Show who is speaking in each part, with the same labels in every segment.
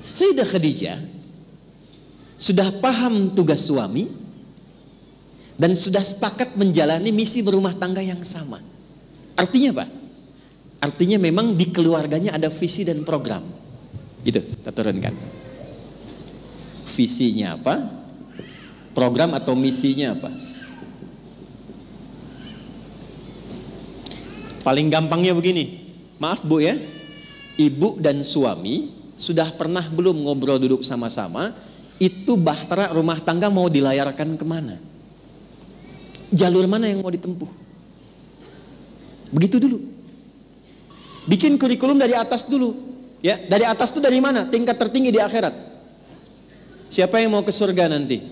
Speaker 1: Sayyidah Khadijah sudah paham tugas suami dan sudah sepakat menjalani misi berumah tangga yang sama. Artinya apa? Artinya memang di keluarganya ada visi dan program. Gitu, kita turunkan. Visinya apa? Program atau misinya apa? Paling gampangnya begini. Maaf Bu ya. Ibu dan suami sudah pernah belum ngobrol duduk sama-sama, itu bahtera rumah tangga mau dilayarkan kemana? Jalur mana yang mau ditempuh? Begitu dulu. Bikin kurikulum dari atas dulu. Ya, dari atas itu dari mana? Tingkat tertinggi di akhirat. Siapa yang mau ke surga nanti?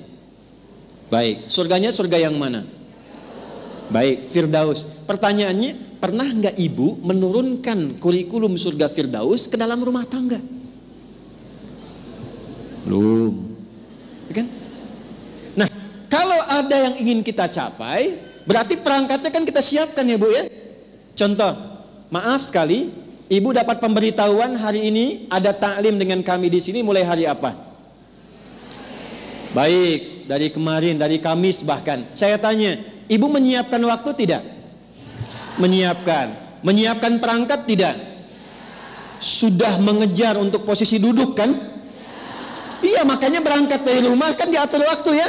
Speaker 1: Baik, surganya surga yang mana? Baik, Firdaus. Pertanyaannya, pernah nggak ibu menurunkan kurikulum surga Firdaus ke dalam rumah tangga? Belum. Kan? Nah, kalau ada yang ingin kita capai, berarti perangkatnya kan kita siapkan ya Bu ya. Contoh, maaf sekali, ibu dapat pemberitahuan hari ini ada taklim dengan kami di sini mulai hari apa? Baik, dari kemarin, dari Kamis bahkan. Saya tanya, ibu menyiapkan waktu tidak? Menyiapkan. Menyiapkan perangkat tidak? Sudah mengejar untuk posisi duduk kan? Iya, makanya berangkat dari rumah kan diatur waktu ya.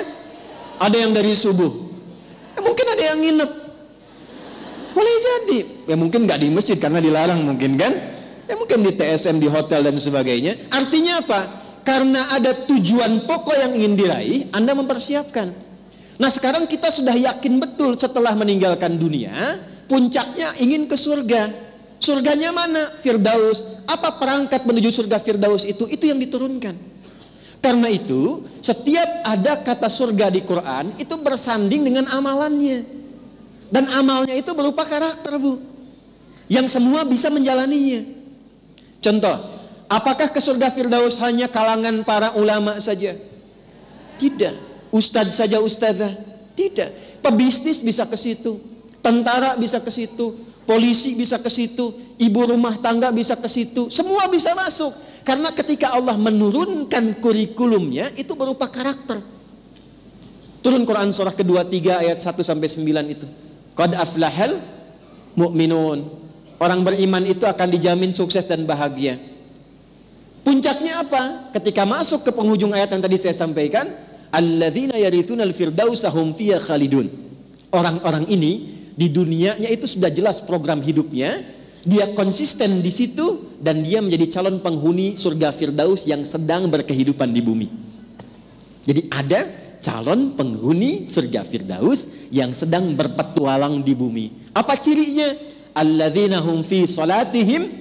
Speaker 1: Ada yang dari subuh, mungkin ada yang nginep. Boleh jadi, ya mungkin nggak di masjid karena dilarang mungkin kan. Ya mungkin di TSM, di hotel dan sebagainya. Artinya apa? Karena ada tujuan pokok yang ingin diraih, Anda mempersiapkan. Nah sekarang kita sudah yakin betul setelah meninggalkan dunia, puncaknya ingin ke surga. Surganya mana? Firdaus. Apa perangkat menuju surga Firdaus itu? Itu yang diturunkan. Karena itu, setiap ada kata surga di Quran itu bersanding dengan amalannya. Dan amalnya itu berupa karakter Bu, yang semua bisa menjalaninya. Contoh, apakah ke surga Firdaus hanya kalangan para ulama saja? Tidak. Ustadz saja ustadzah? Tidak. Pebisnis bisa ke situ, tentara bisa ke situ, polisi bisa ke situ, ibu rumah tangga bisa ke situ, semua bisa masuk. Karena ketika Allah menurunkan kurikulumnya itu berupa karakter. Turun Quran surah kedua 3 ayat 1 sampai 9 itu. Qad aflahal mu'minun. Orang beriman itu akan dijamin sukses dan bahagia. Puncaknya apa? Ketika masuk ke penghujung ayat yang tadi saya sampaikan, alladzina yarithunal firdausa hum fiyha khalidun. Orang-orang ini di dunianya itu sudah jelas program hidupnya. Dia konsisten di situ dan dia menjadi calon penghuni surga Firdaus yang sedang berkehidupan di bumi. Jadi ada calon penghuni surga Firdaus yang sedang berpetualang di bumi. Apa cirinya? Alladzina hum fi salatihim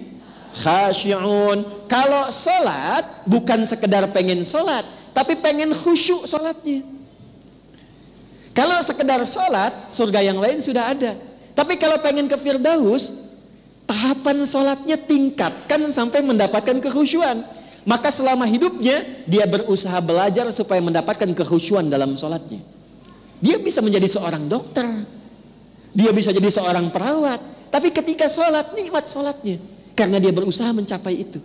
Speaker 1: khashi'un. Kalau salat bukan sekedar pengen salat, tapi pengen khusyuk salatnya. Kalau sekedar salat, surga yang lain sudah ada. Tapi kalau pengen ke Firdaus, tahapan sholatnya tingkatkan sampai mendapatkan kekhusyuan. Maka selama hidupnya dia berusaha belajar supaya mendapatkan kekhusyuan dalam sholatnya. Dia bisa menjadi seorang dokter, dia bisa jadi seorang perawat, tapi ketika sholat nikmat sholatnya karena dia berusaha mencapai itu.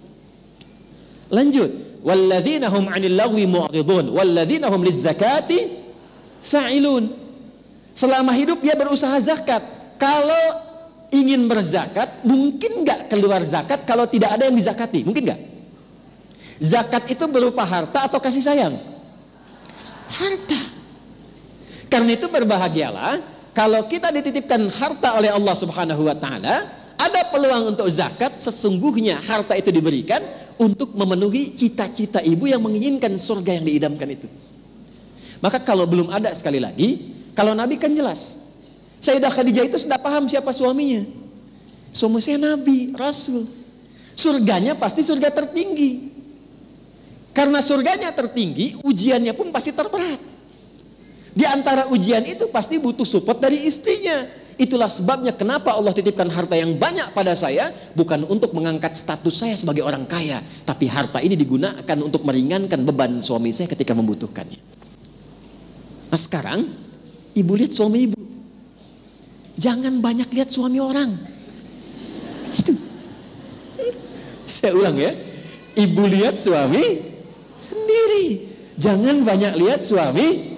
Speaker 1: Lanjut, walladzina hum 'anil lagwi mu'ridun walladzina hum lizzakati fa'ilun. Selama hidup dia berusaha zakat. Kalau ingin berzakat, mungkin nggak keluar zakat kalau tidak ada yang dizakati? Mungkin nggak? Zakat itu berupa harta atau kasih sayang? Harta. Karena itu berbahagialah kalau kita dititipkan harta oleh Allah Subhanahu wa Ta'ala. Ada peluang untuk zakat. Sesungguhnya harta itu diberikan untuk memenuhi cita-cita ibu yang menginginkan surga yang diidamkan itu. Maka kalau belum ada, sekali lagi, kalau Nabi kan jelas, Sayyidah Khadijah itu sudah paham siapa suaminya. Suami saya Nabi, Rasul. Surganya pasti surga tertinggi. Karena surganya tertinggi, ujiannya pun pasti terberat. Di antara ujian itu pasti butuh support dari istrinya. Itulah sebabnya kenapa Allah titipkan harta yang banyak pada saya, bukan untuk mengangkat status saya sebagai orang kaya, tapi harta ini digunakan untuk meringankan beban suami saya ketika membutuhkannya. Nah sekarang, ibu lihat suami ibu. Jangan banyak lihat suami orang. Itu. Saya ulang ya. Ibu lihat suami, sendiri. Jangan banyak lihat suami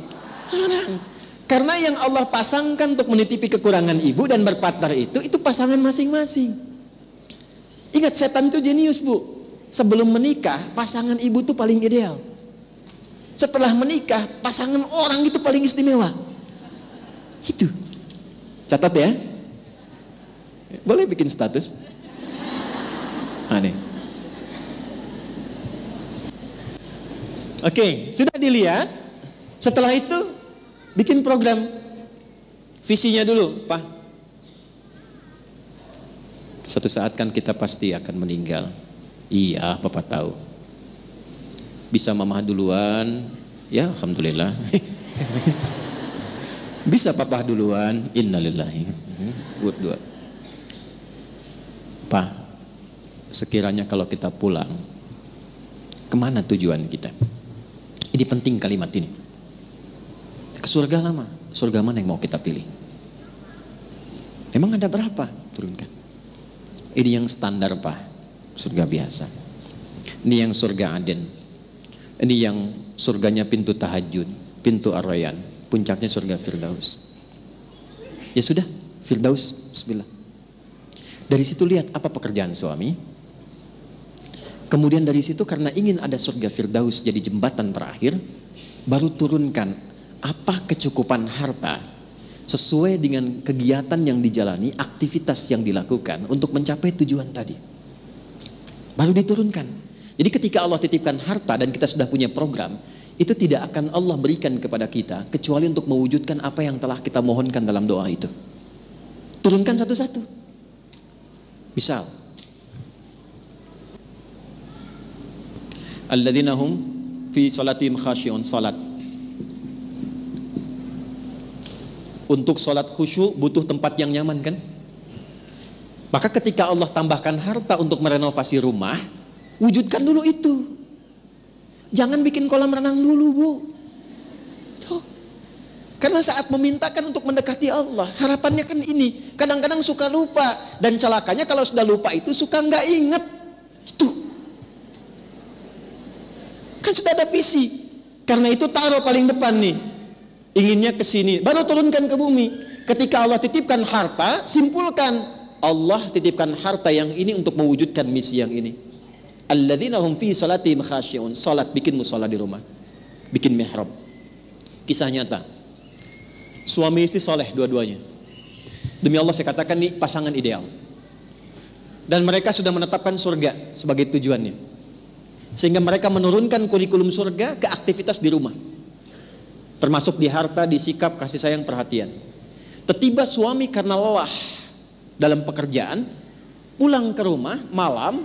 Speaker 1: orang. Karena yang Allah pasangkan untuk menitipi kekurangan ibu dan berpartner itu pasangan masing-masing. Ingat, setan itu jenius, Bu. Sebelum menikah, pasangan ibu itu paling ideal. Setelah menikah, pasangan orang itu paling istimewa. Itu. Catat ya. Boleh bikin status. Aneh. Oke, sudah dilihat. Setelah itu bikin program. Visinya dulu, Pak. Suatu saat kan kita pasti akan meninggal. Iya, Bapak tahu. Bisa Mama duluan, ya alhamdulillah. Bisa Papa duluan, innalillahi. Buat dua. Pak, sekiranya kalau kita pulang, kemana tujuan kita? Ini penting kalimat ini. Ke surga lama. Surga mana yang mau kita pilih? Emang ada berapa? Turunkan. Ini yang standar, Pak. Surga biasa. Ini yang surga Aden. Ini yang surganya pintu tahajud, pintu Ar-Rayyan, puncaknya surga Firdaus. Ya sudah, Firdaus, bismillah. Dari situ lihat apa pekerjaan suami. Kemudian dari situ karena ingin ada surga Firdaus jadi jembatan terakhir, baru turunkan apa kecukupan harta sesuai dengan kegiatan yang dijalani, aktivitas yang dilakukan untuk mencapai tujuan tadi. Baru diturunkan. Jadi ketika Allah titipkan harta dan kita sudah punya program, itu tidak akan Allah berikan kepada kita kecuali untuk mewujudkan apa yang telah kita mohonkan dalam doa itu. Turunkan satu-satu. Misal, alladzina hum fi salatihim khasyi'un, salat. Untuk salat khusyuk butuh tempat yang nyaman kan? Maka ketika Allah tambahkan harta untuk merenovasi rumah, wujudkan dulu itu. Jangan bikin kolam renang dulu, Bu. Tuh. Karena saat memintakan untuk mendekati Allah, harapannya kan ini. Kadang-kadang suka lupa. Dan celakanya kalau sudah lupa itu suka nggak inget. Itu. Kan sudah ada visi. Karena itu taruh paling depan nih. Inginnya ke sini. Baru turunkan ke bumi. Ketika Allah titipkan harta, simpulkan. Allah titipkan harta yang ini untuk mewujudkan misi yang ini. Alladzina hum fi salatihim khasyi'un. Salat, bikin mushola di rumah. Bikin mihrab. Kisah nyata. Suami istri soleh dua-duanya. Demi Allah saya katakan ini pasangan ideal. Dan mereka sudah menetapkan surga sebagai tujuannya. Sehingga mereka menurunkan kurikulum surga ke aktivitas di rumah. Termasuk di harta, di sikap, kasih sayang, perhatian. Tiba suami karena lelah dalam pekerjaan, pulang ke rumah malam,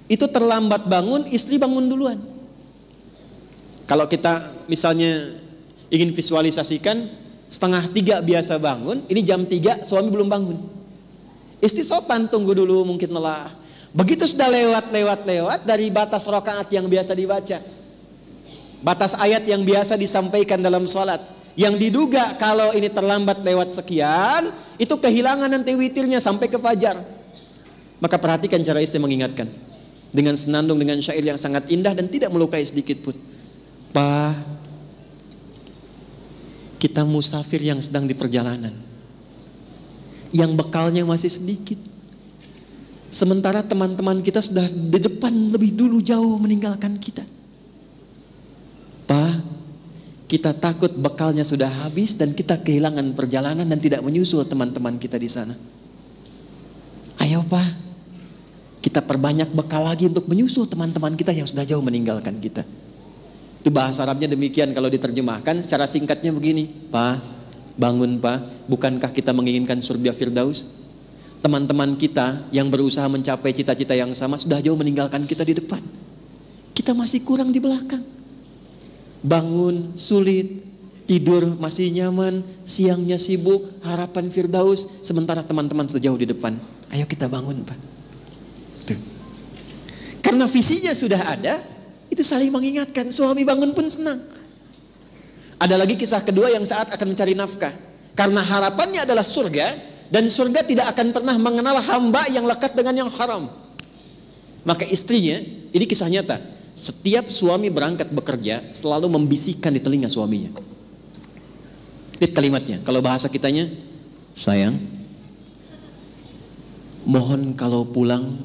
Speaker 1: itu terlambat bangun, istri bangun duluan. Kalau kita misalnya ingin visualisasikan, 2:30 biasa bangun, ini jam 3 suami belum bangun. Istri sopan, tunggu dulu, mungkin lelah. Begitu sudah lewat dari batas rakaat yang biasa dibaca, batas ayat yang biasa disampaikan dalam sholat, yang diduga kalau ini terlambat lewat sekian, itu kehilangan nanti witirnya sampai ke fajar. Maka perhatikan cara istri mengingatkan dengan senandung, dengan syair yang sangat indah dan tidak melukai sedikit pun. Pak, kita musafir yang sedang di perjalanan, yang bekalnya masih sedikit, sementara teman-teman kita sudah di depan lebih dulu jauh meninggalkan kita. Pak, kita takut bekalnya sudah habis dan kita kehilangan perjalanan dan tidak menyusul teman-teman kita di sana. Ayo Pak, kita perbanyak bekal lagi untuk menyusul teman-teman kita yang sudah jauh meninggalkan kita. Itu bahasa Arabnya demikian, kalau diterjemahkan secara singkatnya begini. Pak, bangun Pak, bukankah kita menginginkan surga Firdaus? Teman-teman kita yang berusaha mencapai cita-cita yang sama sudah jauh meninggalkan kita di depan. Kita masih kurang di belakang. Bangun sulit, tidur masih nyaman, siangnya sibuk, harapan Firdaus, sementara teman-teman sudah jauh di depan. Ayo kita bangun Pak. Tuh. Karena visinya sudah ada, itu saling mengingatkan. Suami bangun pun senang. Ada lagi kisah kedua yang saat akan mencari nafkah. Karena harapannya adalah surga, dan surga tidak akan pernah mengenal hamba yang lekat dengan yang haram. Maka istrinya, ini kisah nyata, Setiap suami berangkat bekerja selalu membisikkan di telinga suaminya. Lihat kalimatnya, kalau bahasa kitanya, sayang, mohon kalau pulang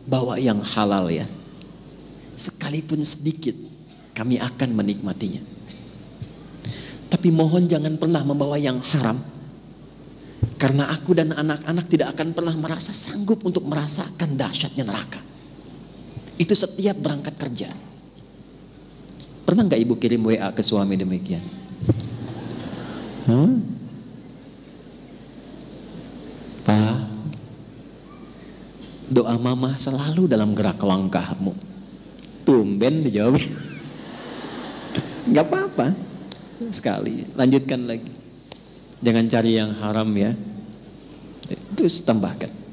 Speaker 1: bawa yang halal ya. Sekalipun sedikit, kami akan menikmatinya. Tapi mohon jangan pernah membawa yang haram. Karena aku dan anak-anak tidak akan pernah merasa sanggup untuk merasakan dahsyatnya neraka. Itu setiap berangkat kerja. Pernah nggak ibu kirim WA ke suami demikian? Pak, doa mama selalu dalam gerak langkahmu. Tumben dijawab. Nggak apa-apa. Sekali, lanjutkan lagi. Jangan cari yang haram ya. Terus tambahkan.